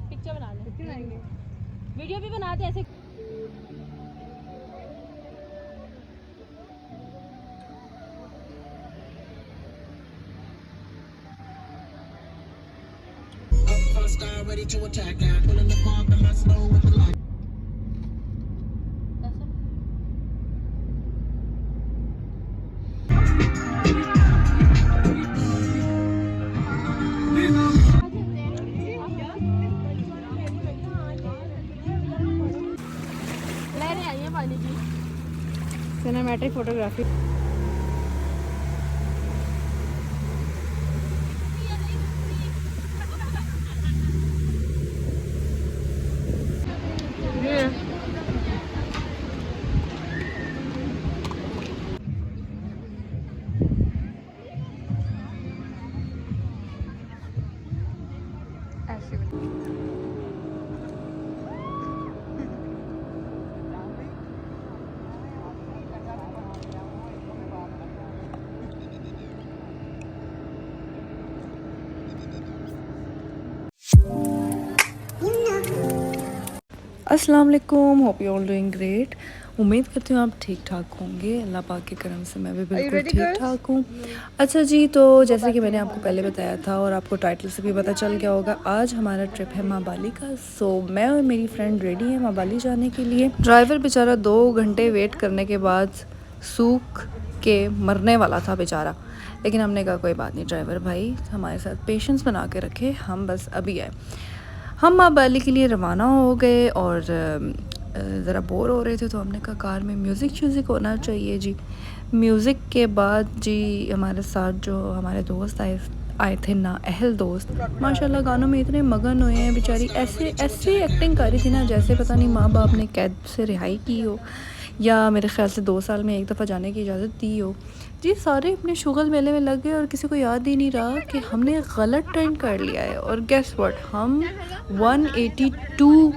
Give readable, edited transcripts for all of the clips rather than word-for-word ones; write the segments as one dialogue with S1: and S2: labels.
S1: Picture बना ले, video भी बनाते ऐसे। Ready to attack now, pulling the pump and let's know what the light. लहरें आई हैं पानी की। Cinematic photography. अस्सलाम वालेकुम, hope you all doing great. उम्मीद करती हूँ आप ठीक ठाक होंगे। अल्लाह पाक के करम से मैं भी बिल्कुल ठीक ठाक हूँ। अच्छा जी, तो जैसे कि मैंने आपको पहले बताया था और आपको टाइटल से भी पता चल गया होगा, आज हमारा ट्रिप है माँ बाली का। सो मैं और मेरी फ्रेंड रेडी है माँ बाली जाने के लिए। ड्राइवर बेचारा 2 घंटे वेट करने के बाद सूख के मरने वाला था बेचारा, लेकिन हमने कहा कोई बात नहीं, ड्राइवर भाई हमारे साथ पेशेंस बना के रखे, हम बस अभी आए। हम माँ बाली के लिए रवाना हो गए और ज़रा बोर हो रहे थे तो हमने कहा कार में म्यूज़िक होना चाहिए जी। म्यूज़िक के बाद जी हमारे साथ जो हमारे दोस्त आए थे ना अहल दोस्त, माशाल्लाह गानों में इतने मगन हुए हैं। बेचारी ऐसे एक्टिंग कर रही थी ना जैसे पता नहीं माँ बाप ने कैद से रिहाई की हो या मेरे ख्याल से 2 साल में एक दफ़ा जाने की इजाज़त दी हो जी। सारे अपने शुगल मेले में लग गए और किसी को याद ही नहीं रहा कि हमने गलत टर्न कर लिया है। और गेस व्हाट, हम 182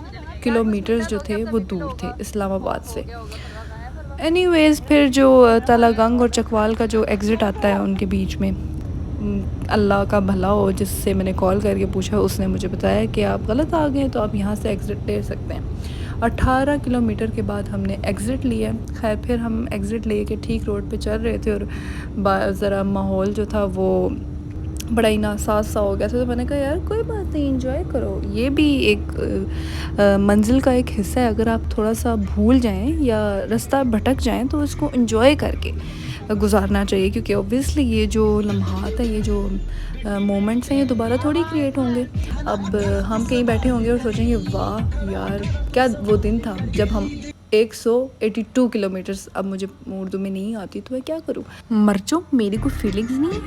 S1: किलोमीटर्स जो थे वो दूर थे इस्लामाबाद से। एनीवेज़ फिर जो तलागंग और चकवाल का जो एग्ज़िट आता है उनके बीच में, अल्लाह का भला हो, जिससे मैंने कॉल करके पूछा उसने मुझे बताया कि आप गलत आ गए तो आप यहाँ से एग्ज़िट ले सकते हैं। 18 किलोमीटर के बाद हमने एग्ज़िट लिया। खैर फिर हम एग्ज़िट ले के ठीक रोड पे चल रहे थे और ज़रा माहौल जो था वो बड़ा ही नासाज सा हो गया था। तो मैंने कहा यार कोई बात नहीं, एंजॉय करो, ये भी एक मंजिल का एक हिस्सा है। अगर आप थोड़ा सा भूल जाएं या रास्ता भटक जाएं तो इसको एंजॉय करके गुजारना चाहिए, क्योंकि ऑब्वियसली ये जो लम्हात हैं, ये जो मोमेंट्स हैं, ये दोबारा थोड़ी क्रिएट होंगे। अब हम कहीं बैठे होंगे और सोचेंगे वाह यार क्या वो दिन था जब हम 182 किलोमीटर्स, अब मुझे उर्दू में नहीं आती तो मैं क्या करूँ, मर जाऊँ, मेरी कोई फीलिंग्स नहीं है।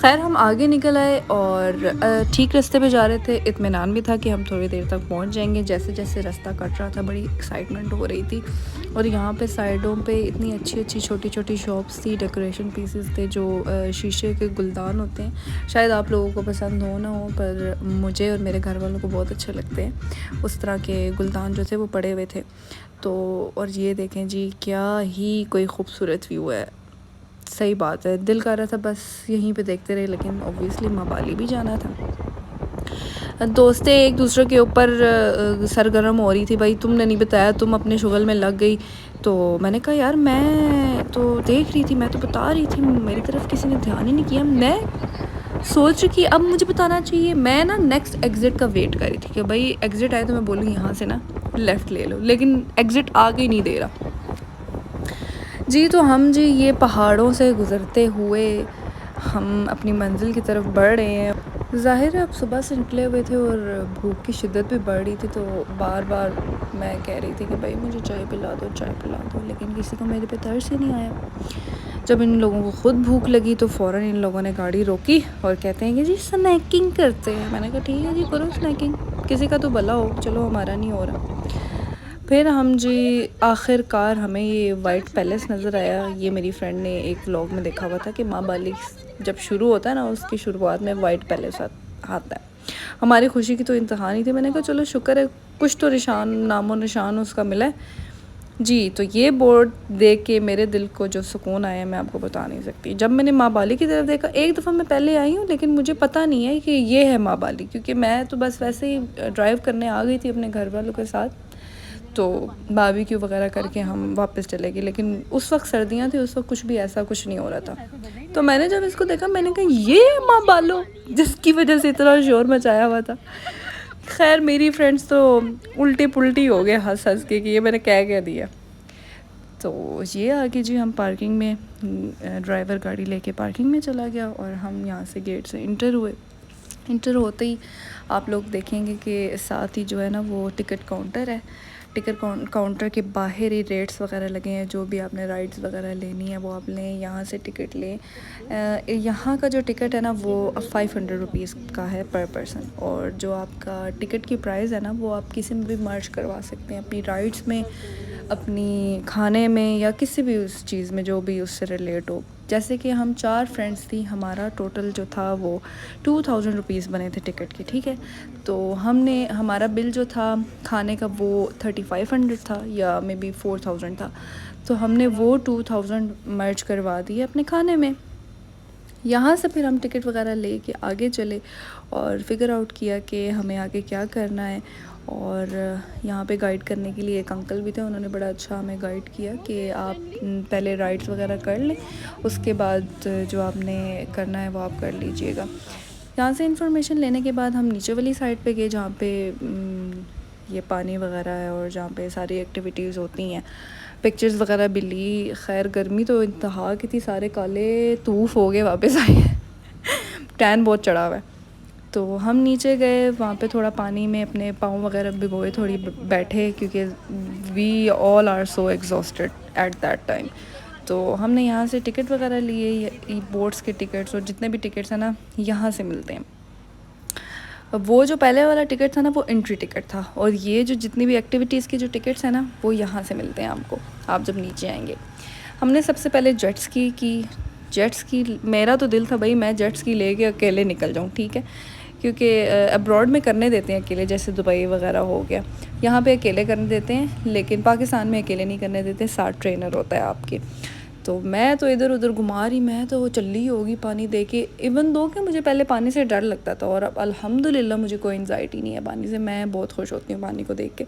S1: खैर हम आगे निकल आए और ठीक रास्ते पे जा रहे थे। इत्मीनान भी था कि हम थोड़ी देर तक पहुंच जाएंगे। जैसे जैसे रास्ता कट रहा था बड़ी एक्साइटमेंट हो रही थी और यहाँ पे साइडों पे इतनी अच्छी छोटी छोटी शॉप्स थी, डेकोरेशन पीसेस थे जो शीशे के गुलदान होते हैं। शायद आप लोगों को पसंद हो ना हो, पर मुझे और मेरे घर वालों को बहुत अच्छे लगते हैं। उस तरह के गुलदान जो थे वो पड़े हुए थे। तो और ये देखें जी क्या ही कोई खूबसूरत व्यू है। सही बात है, दिल कर रहा था बस यहीं पे देखते रहे, लेकिन ऑब्वियसली माँ बाली भी जाना था। दोस्तें एक दूसरे के ऊपर सरगर्म हो रही थी, भाई तुमने नहीं बताया, तुम अपने शुगल में लग गई। तो मैंने कहा यार मैं तो देख रही थी, मैं तो बता रही थी, मेरी तरफ किसी ने ध्यान ही नहीं किया। मैं सोच रही कि अब मुझे बताना चाहिए। मैं ना नेक्स्ट एग्ज़िट का वेट कर रही थी कि भाई एग्ज़िट आए तो मैं बोलूँ यहाँ से ना लेफ़्ट ले लो, लेकिन एग्ज़िट आगे ही नहीं दे रहा जी। तो हम जी ये पहाड़ों से गुज़रते हुए हम अपनी मंजिल की तरफ बढ़ रहे हैं। ज़ाहिर है अब सुबह से निकले हुए थे और भूख की शिद्दत भी बढ़ रही थी, तो बार बार मैं कह रही थी कि भाई मुझे चाय पिला दो, लेकिन किसी को मेरे पे तरस ही नहीं आया। जब इन लोगों को ख़ुद भूख लगी तो फ़ौरन इन लोगों ने गाड़ी रोकी और कहते हैं कि जी स्नैकिंग करते हैं। मैंने कहा ठीक है जी करो स्नैकिंग, किसी का तो भला हो, चलो हमारा नहीं हो रहा। फिर हम जी आखिरकार हमें ये वाइट पैलेस नज़र आया। ये मेरी फ्रेंड ने एक व्लॉग में देखा हुआ था कि माँ बाली जब शुरू होता है ना उसकी शुरुआत में वाइट पैलेस आता है। हमारी खुशी की तो इंतहा नहीं थी। मैंने कहा चलो शुक्र है कुछ तो निशान नामो निशान उसका मिला है। जी, तो ये बोर्ड देख के मेरे दिल को जो सुकून आया मैं आपको बता नहीं सकती। जब मैंने माँ बाली की तरफ देखा, एक दफ़ा मैं पहले आई हूँ लेकिन मुझे पता नहीं है कि ये है माँ बाली, क्योंकि मैं तो बस वैसे ही ड्राइव करने आ गई थी अपने घर वालों के साथ। तो बारबेक्यू वगैरह करके हम वापस चले गए, लेकिन उस वक्त सर्दियाँ थी, उस वक्त कुछ भी ऐसा कुछ नहीं हो रहा था। तो मैंने जब इसको देखा मैंने कहा ये है माँ बालो, जिसकी वजह से इतना शोर मचाया हुआ था। खैर मेरी फ्रेंड्स तो उल्टी पुल्टी हो गए हंस हंस के कि ये मैंने क्या दिया। तो ये आगे जी हम पार्किंग में, ड्राइवर गाड़ी लेके पार्किंग में चला गया और हम यहाँ से गेट से इंटर हुए। इंटर होते ही आप लोग देखेंगे कि साथ ही जो है ना वो टिकट काउंटर है। टिकट काउंटर के बाहर ही रेट्स वगैरह लगे हैं, जो भी आपने राइड्स वगैरह लेनी है वो आप लें, यहाँ से टिकट लें। यहाँ का जो टिकट है ना वो 500 रुपीज़ का है पर पर्सन, और जो आपका टिकट की प्राइस है ना वो आप किसी में भी मर्ज करवा सकते हैं, अपनी राइड्स में, अपनी खाने में, या किसी भी उस चीज़ में जो भी उससे रिलेट हो। जैसे कि हम 4 फ्रेंड्स थी, हमारा टोटल जो था वो 2000 रुपीज़ बने थे टिकट के, ठीक है। तो हमने, हमारा बिल जो था खाने का वो 3500 था या मे बी 4000 था, तो हमने वो 2000 मर्ज करवा दिए अपने खाने में। यहाँ से फिर हम टिकट वगैरह ले के आगे चले और फिगर आउट किया कि हमें आगे क्या करना है। और यहाँ पे गाइड करने के लिए एक अंकल भी थे, उन्होंने बड़ा अच्छा हमें गाइड किया कि आप पहले राइड्स वगैरह कर लें, उसके बाद जो आपने करना है वो आप कर लीजिएगा। यहाँ से इंफॉर्मेशन लेने के बाद हम नीचे वाली साइड पे गए, जहाँ पे ये पानी वगैरह है और जहाँ पे सारी एक्टिविटीज़ होती हैं, पिक्चर्स वगैरह भी ली। खैर गर्मी तो इंतहा की थी, सारे काले तूफ़ हो गए वापस आए टैन बहुत चढ़ा हुआ है। तो हम नीचे गए, वहाँ पे थोड़ा पानी में अपने पाँव वगैरह भिगोए, थोड़ी बैठे, क्योंकि we all are so exhausted at that time. तो हमने यहाँ से टिकट वगैरह लिए, बोट्स के टिकट्स और जितने भी टिकट्स हैं ना यहाँ से मिलते हैं। वो जो पहले वाला टिकट था ना वो एंट्री टिकट था, और ये जो जितनी भी एक्टिविटीज़ के जो टिकट्स हैं ना वो यहाँ से मिलते हैं आपको, आप जब नीचे आएंगे। हमने सबसे पहले जेट स्की की। जेट स्की, मेरा तो दिल था भाई मैं जेट स्की लेके अकेले निकल जाऊँ, ठीक है, क्योंकि अब्रॉड में करने देते हैं अकेले, जैसे दुबई वगैरह हो गया, यहाँ पे अकेले करने देते हैं, लेकिन पाकिस्तान में अकेले नहीं करने देते, साथ ट्रेनर होता है आपके। तो मैं तो इधर उधर घुमा रही, मैं तो चली होगी पानी देखे, इवन दो कि मुझे पहले पानी से डर लगता था, और अब अल्हम्दुलिल्लाह मुझे कोई एंजाइटी नहीं है पानी से, मैं बहुत खुश होती हूँ पानी को देख के।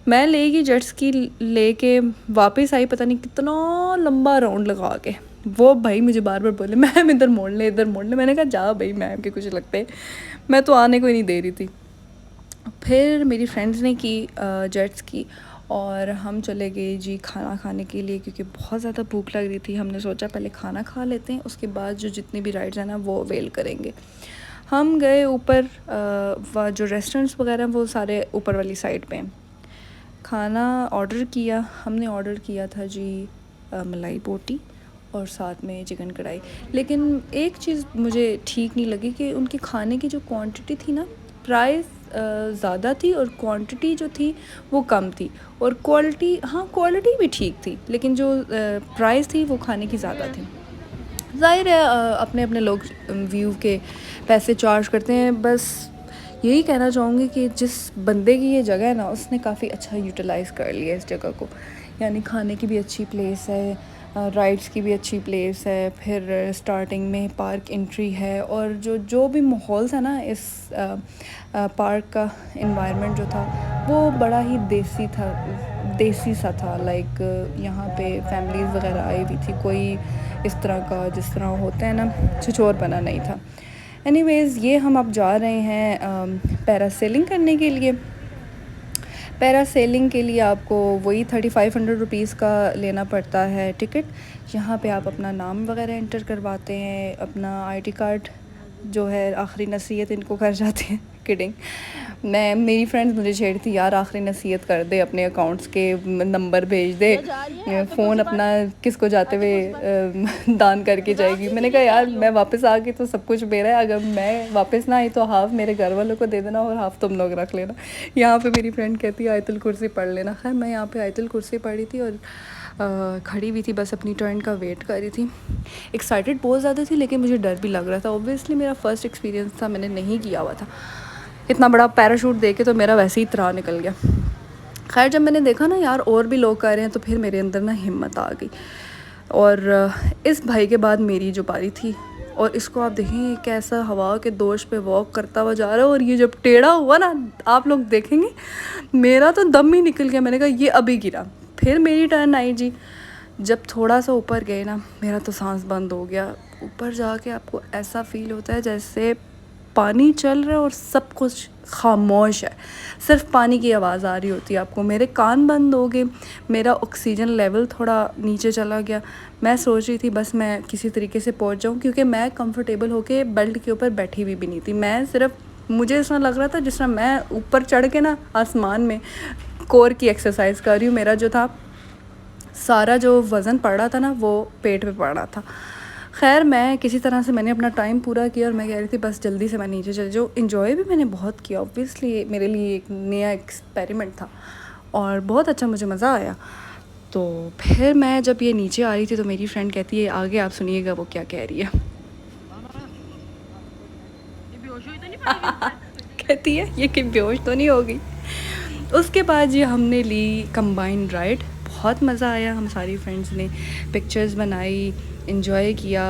S1: मैं लेगी जेट स्की लेके वापस आई, पता नहीं कितना लंबा राउंड लगा के, वो भाई मुझे बार बार बोले मैम इधर मोड़ ले, इधर मोड़ ले। मैंने कहा जा भाई, मैम के कुछ लगते, मैं तो आने को ही नहीं दे रही थी। फिर मेरी फ्रेंड्स ने की जेट स्की, और हम चले गए जी खाना खाने के लिए, क्योंकि बहुत ज़्यादा भूख लग रही थी। हमने सोचा पहले खाना खा लेते हैं, उसके बाद जो जितनी भी राइड्स हैं ना वो अवेल करेंगे। हम गए ऊपर, जो रेस्टोरेंट्स वगैरह वो सारे ऊपर वाली साइड पे हैं। खाना ऑर्डर किया, हमने ऑर्डर किया था जी मलाई बोटी और साथ में चिकन कढ़ाई। लेकिन एक चीज़ मुझे ठीक नहीं लगी कि उनके खाने की जो क्वांटिटी थी ना, प्राइस ज़्यादा थी और क्वांटिटी जो थी वो कम थी, और क्वालिटी, हाँ क्वालिटी भी ठीक थी, लेकिन जो प्राइस थी वो खाने की ज़्यादा थी। ज़ाहिर है अपने अपने लोग व्यू के पैसे चार्ज करते हैं। बस यही कहना चाहूँगी कि जिस बंदे की ये जगह है ना उसने काफ़ी अच्छा यूटिलाइज़ कर लिया इस जगह को, यानी खाने की भी अच्छी प्लेस है, राइड्स की भी अच्छी प्लेस है, फिर स्टार्टिंग में पार्क एंट्री है, और जो भी माहौल था ना इस पार्क का एनवायरनमेंट जो था वो बड़ा ही देसी सा था। लाइक यहाँ पे फैमिलीज़ वगैरह आई हुई थी, कोई इस तरह का जिस तरह होता है ना छिछोरपना नहीं था। एनीवेज़ ये हम अब जा रहे हैं पैरासेलिंग करने के लिए। पैरासेलिंग के लिए आपको वही 3500 रुपीज़ का लेना पड़ता है टिकट। यहाँ पे आप अपना नाम वगैरह एंटर करवाते हैं, अपना आईडी कार्ड जो है, आखिरी नसीहत इनको कर जाते हैं, किडिंग। मेरी फ्रेंड्स मुझे छेड़ती, यार आखिरी नसीहत कर दे, अपने अकाउंट्स के नंबर भेज दे, फ़ोन अपना किसको जाते हुए दान करके जाएगी। मैंने कहा यार मैं वापस आ गई तो सब कुछ मेरा है, अगर मैं वापस ना आई तो हाफ़ मेरे घर वालों को दे देना और हाफ़ तुम लोग रख लेना। यहाँ पे मेरी फ्रेंड कहती है आयतुल कुर्सी पढ़ लेना। खैर मैं यहाँ पे आयतुल कुर्सी पढ़ी थी और खड़ी हुई थी, बस अपनी टर्न का वेट कर रही थी। एक्साइटेड बहुत ज़्यादा थी, लेकिन मुझे डर भी लग रहा था। ऑब्वियसली मेरा फ़र्स्ट एक्सपीरियंस था, मैंने नहीं किया हुआ था। इतना बड़ा पैराशूट देके तो मेरा वैसे ही त्राह निकल गया। खैर जब मैंने देखा ना यार और भी लोग कर रहे हैं तो फिर मेरे अंदर ना हिम्मत आ गई। और इस भाई के बाद मेरी जो बारी थी, और इसको आप देखें कैसा हवा के दोष पे वॉक करता हुआ जा रहा है, और ये जब टेढ़ा हुआ ना आप लोग देखेंगे मेरा तो दम ही निकल गया। मैंने कहा ये अभी गिरा। फिर मेरी टर्न आई जी। जब थोड़ा सा ऊपर गए ना मेरा तो सांस बंद हो गया। ऊपर जाके आपको ऐसा फील होता है जैसे पानी चल रहा है और सब कुछ खामोश है, सिर्फ पानी की आवाज़ आ रही होती है आपको। मेरे कान बंद हो गए, मेरा ऑक्सीजन लेवल थोड़ा नीचे चला गया। मैं सोच रही थी बस मैं किसी तरीके से पहुंच जाऊं, क्योंकि मैं कंफर्टेबल होके बेल्ट के ऊपर बैठी हुई भी नहीं थी। मैं सिर्फ, मुझे ऐसा लग रहा था जिस तरह मैं ऊपर चढ़ के ना आसमान में कोर की एक्सरसाइज कर रही हूँ। मेरा जो था सारा जो वज़न पड़ रहा था ना वो पेट पे पड़ रहा था। खैर मैं किसी तरह से मैंने अपना टाइम पूरा किया, और मैं कह रही थी बस जल्दी से मैं नीचे चली जाऊँ। इन्जॉय भी मैंने बहुत किया, ऑब्वियसली मेरे लिए एक नया एक्सपेरिमेंट था और बहुत अच्छा मुझे मज़ा आया। तो फिर मैं जब ये नीचे आ रही थी तो मेरी फ्रेंड कहती है आगे आप सुनिएगा वो क्या कह रही है। कहती है ये कि बेहोश तो नहीं होगी। उसके बाद ये हमने ली कंबाइंड राइड, बहुत मज़ा आया। हम सारी फ्रेंड्स ने पिक्चर्स बनाई, इन्जॉय किया,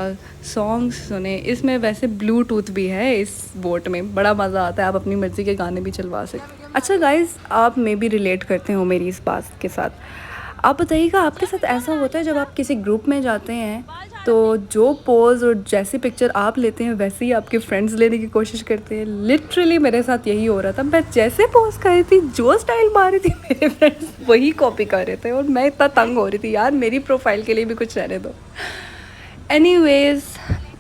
S1: सॉन्ग्स सुने। इसमें वैसे ब्लूटूथ भी है इस बोट में, बड़ा मज़ा आता है, आप अपनी मर्ज़ी के गाने भी चलवा सकते। अच्छा गाइज़, आप मे बी रिलेट करते हो मेरी इस बात के साथ। आप बताइएगा आपके साथ ऐसा होता है जब आप किसी ग्रुप में जाते हैं तो जो पोज़ और जैसी पिक्चर आप लेते हैं वैसे ही आपके फ्रेंड्स लेने की कोशिश करते हैं? लिटरली मेरे साथ यही हो रहा था। मैं जैसे पोज़ कर रही थी, जो स्टाइल मार रही थी, मेरे फ्रेंड्स वही कॉपी कर रहे थे, और मैं इतना तंग हो रही थी यार मेरी प्रोफाइल के लिए भी कुछ रहने दो। Anyways,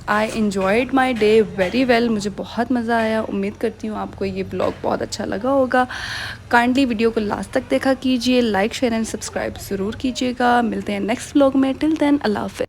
S1: I enjoyed my day very well. मुझे बहुत मज़ा आया। उम्मीद करती हूँ आपको ये ब्लॉग बहुत अच्छा लगा होगा। काइंडली वीडियो को लास्ट तक देखा कीजिए, लाइक शेयर एंड सब्सक्राइब ज़रूर कीजिएगा। मिलते हैं नेक्स्ट ब्लॉग में। टिल देन अल्लाह हाफ़िज़।